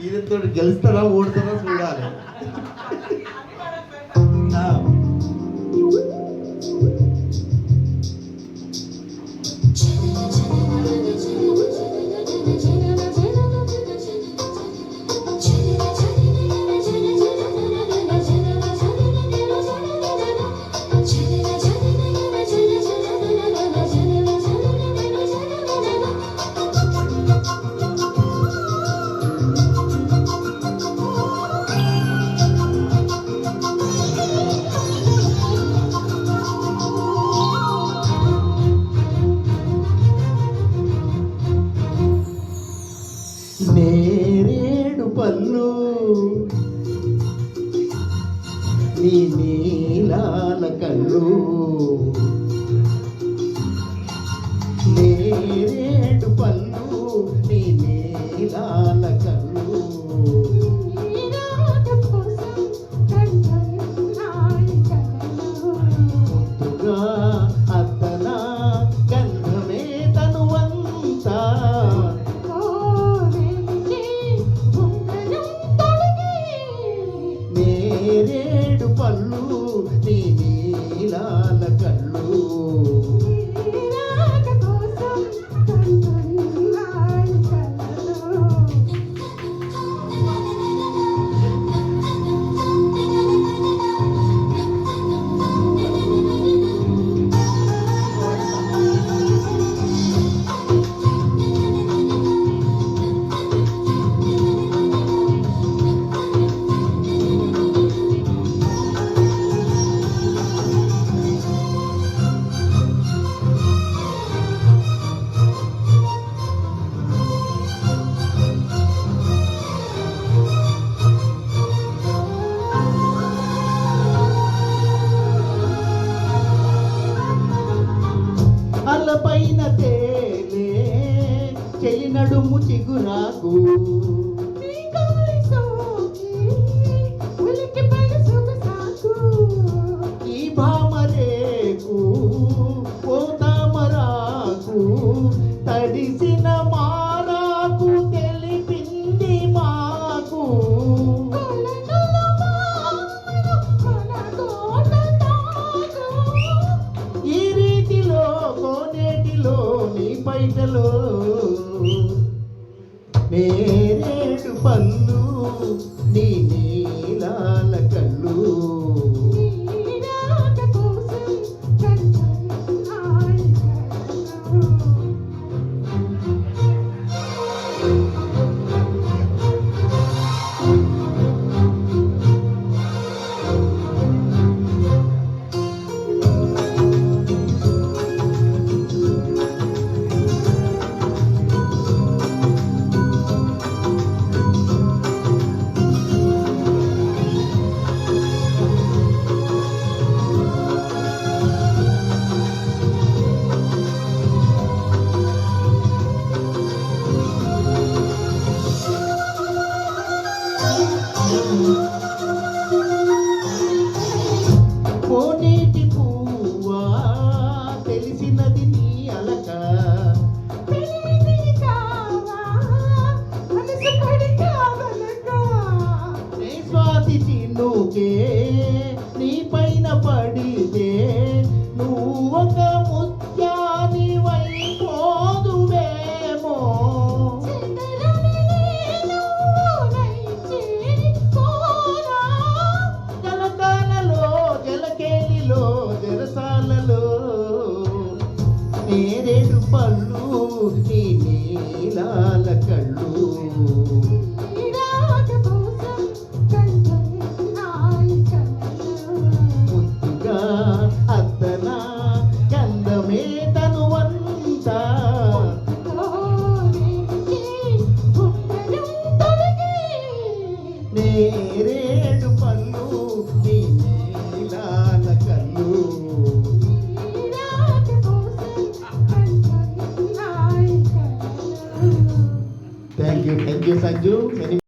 ఈయనతో గెలుస్తారా ఓడుతారా చూడాలి. నేరేడు పళ్ళు నీ నీలాల కళ్ళు, నేరేడు పళ్ళు నీ నీలాల కళ్ళు, ముద్దుగా అద్దన గంధమే తనువంతా, నేరేడు పళ్ళు నీ నీలాల కళ్ళు, అలపైన తేలే చెయ్యి నడుము చిగురాకు, ఈ భామరేకు ఓ తామరాకు, తడిసిన మారాకు తెలిపింది మాకు, ఈ రీతిలో కోనేటిలో నీ బయటలో నేరేడు పళ్ళు నీ నీలాల కళ్ళు, కోనేటి పువ్వా తెలిసినది నీ అలక, నీ స్వాతి చిన్నుకే నీ పైన పడితే నువ్వు ఒక ముత్యాని వైపోదువేమో, జరసాలలో నేరేడు పళ్ళు నీ నీలాల కళ్ళు, ముద్దుగా అద్దన గంధమే తనువంతా, నేరేడు పళ్ళు నీ నీలాల కళ్ళు. Thank you Sanju.